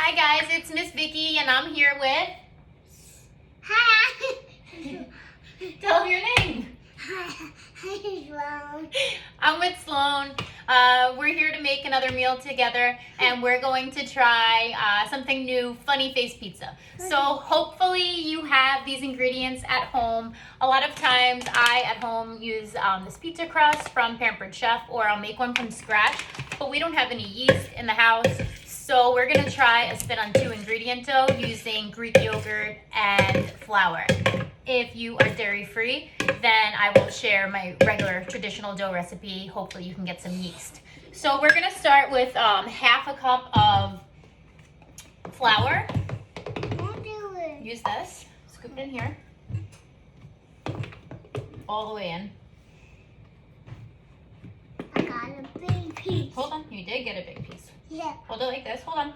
Hi guys, it's Miss Vicky and I'm here with... Hi. Tell them your name. Hi, Sloan. I'm with Sloan. We're here to make another meal together and we're going to try something new, funny face pizza. So hopefully you have these ingredients at home. A lot of times I at home use this pizza crust from Pampered Chef, or I'll make one from scratch, but we don't have any yeast in the house. So we're gonna try a spin on 2 ingredient dough using Greek yogurt and flour. If you are dairy free, then I will share my regular traditional dough recipe. Hopefully you can get some yeast. So we're gonna start with half a cup of flour. Don't do it. Use this, scoop it in here. All the way in. I got a big piece. Hold on, you did get a big piece. Yeah. Hold it like this, hold on.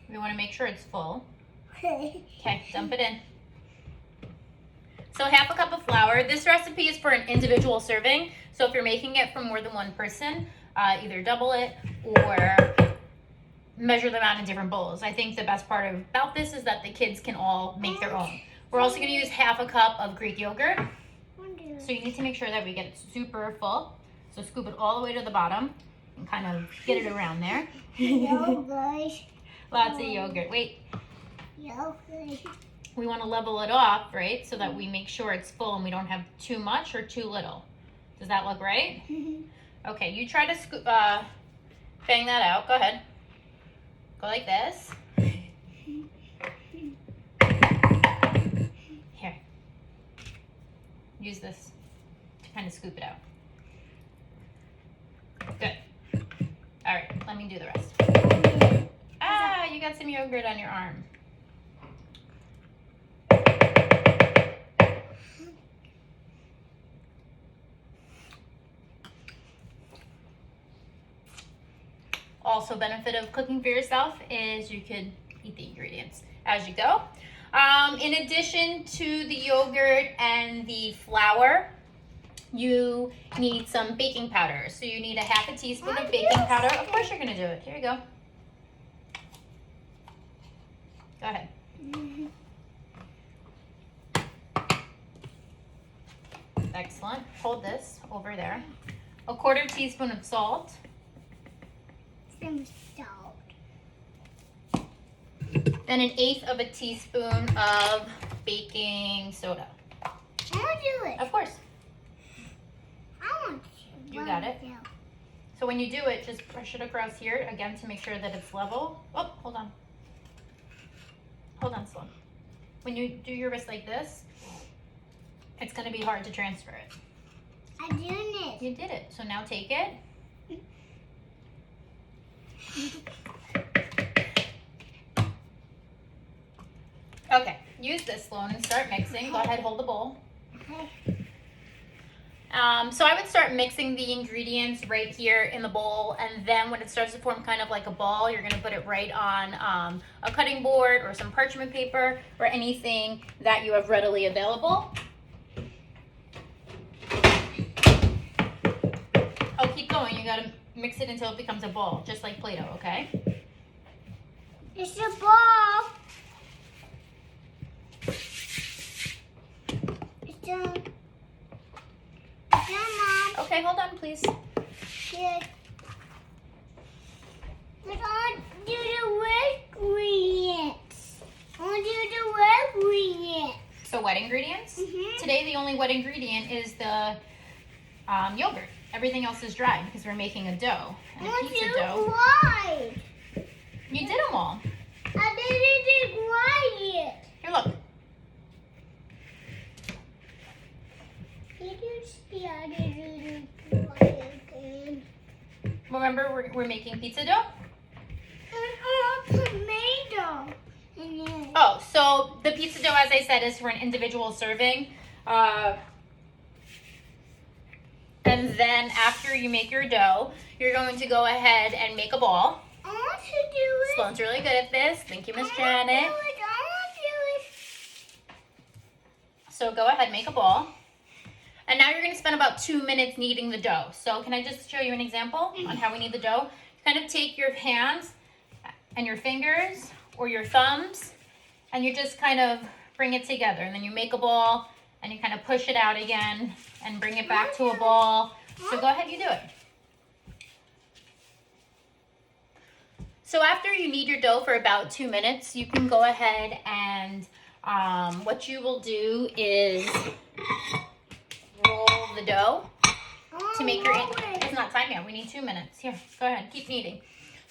We wanna make sure it's full. Okay. Okay, dump it in. So half a cup of flour. This recipe is for an individual serving. So if you're making it for more than one person, either double it or measure them out in different bowls. I think the best part about this is that the kids can all make their own. We're also gonna use half a cup of Greek yogurt. So you need to make sure that we get it super full. So scoop it all the way to the bottom and kind of get it around there. Yogurt. Lots of yogurt. Wait. Yogurt. We want to level it off, right? So that we make sure it's full and we don't have too much or too little. Does that look right? Okay, you try to scoop, bang that out. Go ahead. Go like this. Here. Use this to kind of scoop it out. Good. All right, let me do the rest. Ah, you got some yogurt on your arm. Also, benefit of cooking for yourself is you could eat the ingredients as you go. In addition to the yogurt and the flour, you need some baking powder. So you need a half a teaspoon of baking powder. Of course you're gonna do it. Here you go. Go ahead. Excellent. Hold this over there. A 1/4 teaspoon of salt. Some salt. And an 1/8 of a teaspoon of baking soda. I want to do it. Of course. I want to. You got it. So when you do it, just brush it across here again to make sure that it's level. Oh, hold on. Hold on, Sloan. When you do your wrist like this, it's going to be hard to transfer it. I'm doing it. You did it. So now take it. Okay, use this, Sloan, and start mixing. Go ahead, hold the bowl. So I would start mixing the ingredients right here in the bowl, and then when it starts to form kind of like a ball, you're going to put it right on a cutting board or some parchment paper or anything that you have readily available. Oh, keep going. You got to mix it until it becomes a ball, just like Play-Doh, okay? It's a ball. It's done. It's done, Mom. Okay, hold on, please. Good. But I'll do the wet ingredients. I'll do the wet ingredients. So wet ingredients? Today the only wet ingredient is the yogurt. Everything else is dry because we're making a dough. And a pizza dough. Why? You did them all. I didn't grind it. Here, look. Did you see I didn't grind it again? Remember, we're making pizza dough? And tomato. And then Oh, so the pizza dough, as I said, is for an individual serving. And then after you make your dough, you're going to go ahead and make a ball. I want to do it. Sloan's really good at this. Thank you, Miss I Janet. want to do it. So go ahead, make a ball. And now you're going to spend about 2 minutes kneading the dough. So can I just show you an example on how we knead the dough? Kind of take your hands and your fingers or your thumbs, and you just kind of bring it together. And then you make a ball and you kind of push it out again and bring it back to a ball. So go ahead, you do it. So after you knead your dough for about 2 minutes, you can go ahead and what you will do is roll the dough to make your, it's not time yet, we need 2 minutes. Here, go ahead, keep kneading.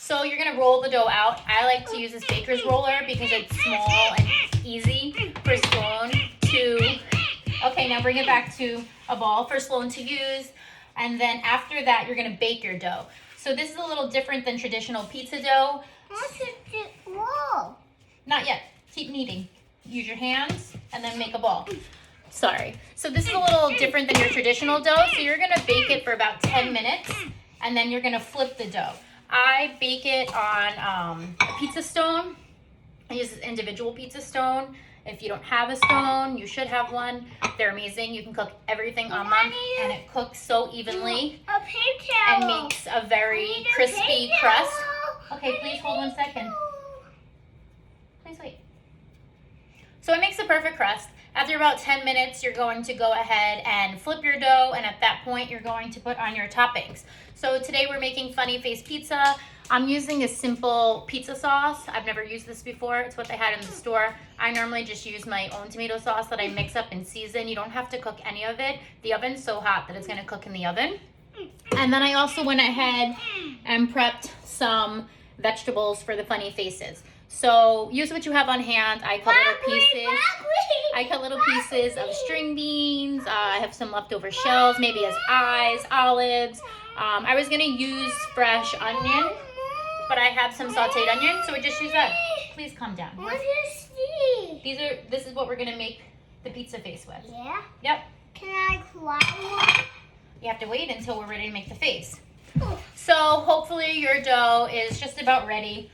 So you're gonna roll the dough out. I like to use this baker's roller because it's small and easy for Sloan to, okay, now bring it back to a ball for Sloan to use. And then after that, you're gonna bake your dough. So this is a little different than traditional pizza dough. Whoa. Not yet, keep kneading. Use your hands and then make a ball. Sorry. So this is a little different than your traditional dough. So you're gonna bake it for about 10 minutes and then you're gonna flip the dough. I bake it on a pizza stone. I use this individual pizza stone. If you don't have a stone, you should have one. They're amazing. You can cook everything on them and it cooks so evenly A paper and towel. makes a very crispy crust. Okay, please hold 1 second. Please wait. So it makes a perfect crust. After about 10 minutes, you're going to go ahead and flip your dough, and at that point, you're going to put on your toppings. So today we're making funny face pizza. I'm using a simple pizza sauce. I've never used this before. It's what they had in the store. I normally just use my own tomato sauce that I mix up and season. You don't have to cook any of it. The oven's so hot that it's gonna cook in the oven. And then I also went ahead and prepped some vegetables for the funny faces. So use what you have on hand. I cut little pieces. I cut little pieces of string beans. I have some leftover shells, maybe as eyes, olives. I was gonna use fresh onion, but I have some sauteed onion, so we just use that. Please calm down. What is this? This is what we're gonna make the pizza face with. Yeah? Yep. Can I try You have to wait until we're ready to make the face. one? So hopefully your dough is just about ready.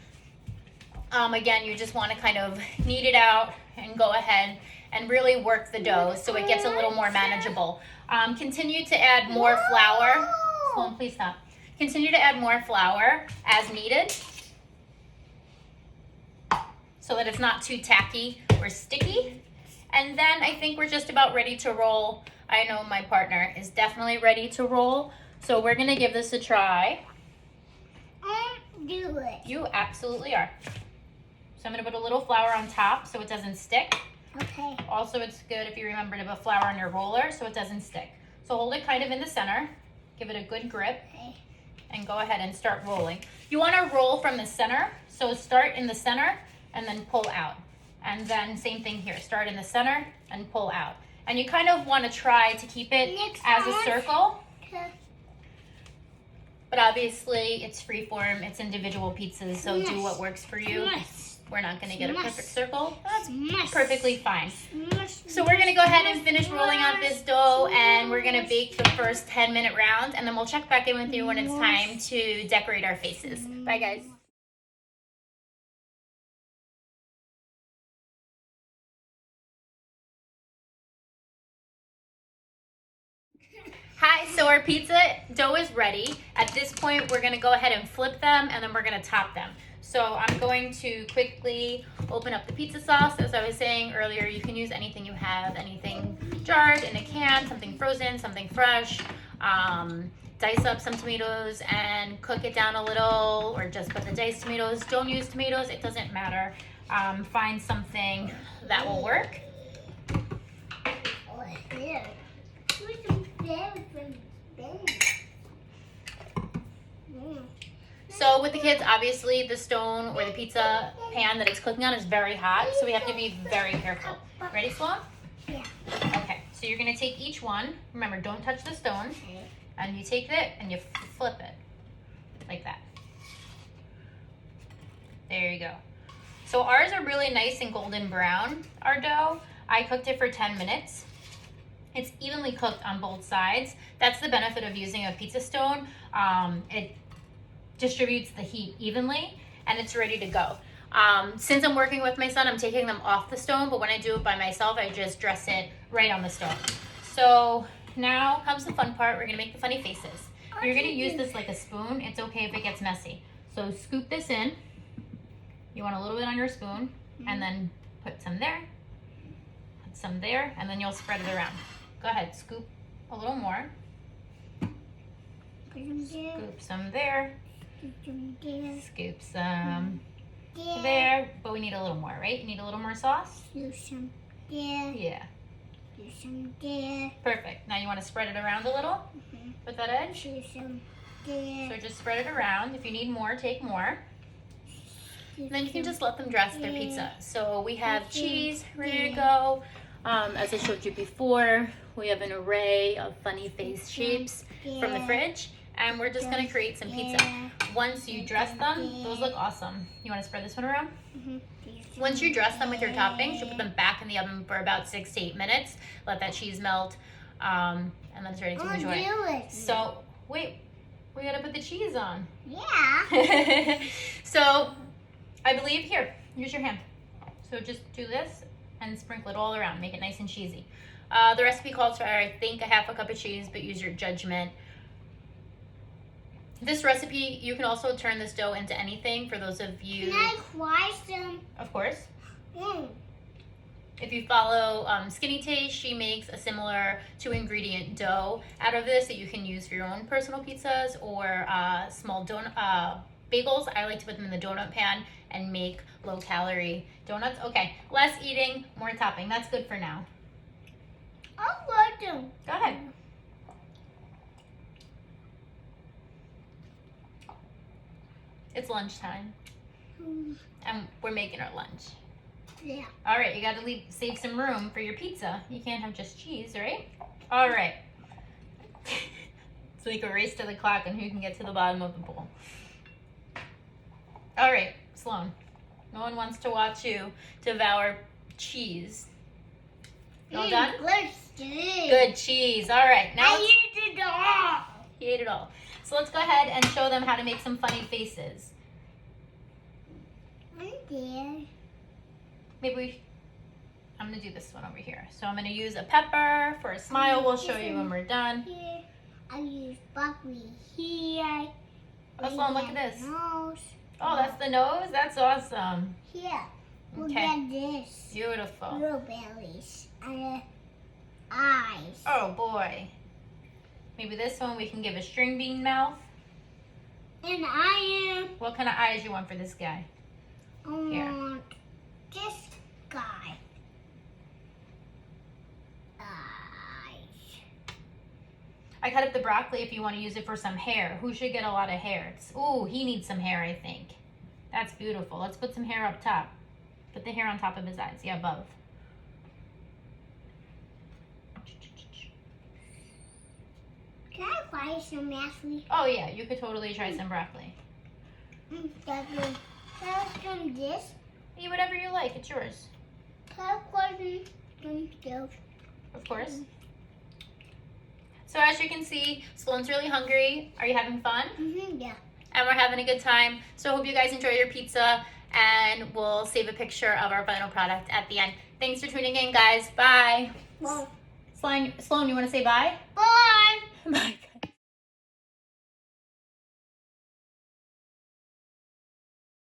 Again, you just want to kind of knead it out and go ahead and really work the dough so it gets a little more manageable. Continue to add more flour. Sloan, please stop. Continue to add more flour as needed so that it's not too tacky or sticky. And then I think we're just about ready to roll. I know my partner is definitely ready to roll. So we're gonna give this a try. Do it. You absolutely are. So I'm gonna put a little flour on top so it doesn't stick. Okay. Also, it's good if you remember to put flour on your roller so it doesn't stick. So hold it kind of in the center, give it a good grip, Okay. and go ahead and start rolling. You wanna roll from the center, so start in the center and then pull out. And then same thing here, start in the center and pull out. And you kind of wanna try to keep it as a circle. Okay. But obviously, it's freeform, it's individual pizzas, so do what works for you. Yes. We're not gonna get a perfect circle. That's Yes. perfectly fine. Yes. So we're gonna go ahead and finish rolling out this dough, and we're gonna bake the first 10-minute round, and then we'll check back in with you when it's time to decorate our faces. Bye, guys. Hi, so our pizza dough is ready. At this point, we're gonna go ahead and flip them and then we're gonna top them. So I'm going to quickly open up the pizza sauce. As I was saying earlier, you can use anything you have, anything jarred in a can, something frozen, something fresh. Dice up some tomatoes and cook it down a little, or just put the diced tomatoes. Don't use tomatoes, it doesn't matter. Find something that will work. Oh, here. So with the kids, obviously the stone or the pizza pan that it's cooking on is very hot, so we have to be very careful. Ready, Sloan? Yeah. Okay, so you're gonna take each one. Remember, don't touch the stone. And you take it and you flip it, like that. There you go. So ours are really nice and golden brown, our dough. I cooked it for 10 minutes. It's evenly cooked on both sides. That's the benefit of using a pizza stone. It distributes the heat evenly and it's ready to go. Since I'm working with my son, I'm taking them off the stone, but when I do it by myself, I just dress it right on the stone. So now comes the fun part. We're gonna make the funny faces. You're gonna use this like a spoon. It's okay if it gets messy. So scoop this in You want a little bit on your spoon, and then put some there, put some there, and then you'll spread it around. Go ahead, scoop a little more. Scoop some there. Scoop some there. But we need a little more, right? You need a little more sauce? Some there. Yeah. Some there. Perfect. Now you want to spread it around a little with that edge? Some there. So just spread it around. If you need more, take more. And then you can just let them dress their pizza. So we have cheese ready to go. As I showed you before, we have an array of funny face shapes from the fridge. And we're just going to create some pizza. Once you dress them, those look awesome. You want to spread this one around? Once you dress them with your toppings, you put them back in the oven for about 6 to 8 minutes. Let that cheese melt, and then it's ready to enjoy. So, wait, we got to put the cheese on. Yeah. So, I believe, here, use your hand. So just do this and sprinkle it all around. Make it nice and cheesy. The recipe calls for, I think, a half a cup of cheese, but use your judgment. This recipe, you can also turn this dough into anything for those of you. Can I fry some? Of course. If you follow Skinny Taste, she makes a similar 2-ingredient dough out of this that you can use for your own personal pizzas or small donut bagels. I like to put them in the donut pan and make low-calorie donuts. Okay, less eating, more topping. That's good for now. I like them. Go ahead. It's lunchtime, and we're making our lunch. Yeah. All right, you got to save some room for your pizza. You can't have just cheese, right? All right. It's like a race to the clock on who can get to the bottom of the bowl. All right, Sloan. No one wants to watch you devour cheese. You all done? Good cheese. Good cheese. All right, now I ate it all. he ate it all. So let's go ahead and show them how to make some funny faces. I'm there. Maybe I'm gonna do this one over here. So I'm gonna use a pepper for a smile. We'll show you when we're done. Here. I use broccoli here. Oh, Sloan, look at this. Nose. Oh, that's the nose? That's awesome. Here. Look Okay. at this. Beautiful. Little bellies. And eyes. Oh boy. Maybe this one we can give a string bean mouth. And I am What kind of eyes you want for this guy? Here. on this guy. Eyes. I cut up the broccoli if you want to use it for some hair. Who should get a lot of hair? Ooh, he needs some hair, I think. That's beautiful. Let's put some hair up top. Put the hair on top of his eyes. Yeah, above. Can I fry some Ashley? Oh yeah, you could totally try some broccoli. Can I some this? Eat whatever you like. It's yours. Can I fry some stuff? Of course. So as you can see, Sloan's really hungry. Are you having fun? Yeah. And we're having a good time. So I hope you guys enjoy your pizza, and we'll save a picture of our final product at the end. Thanks for tuning in, guys. Bye. Well, Sloan, you want to say bye? bye. Bye, guys.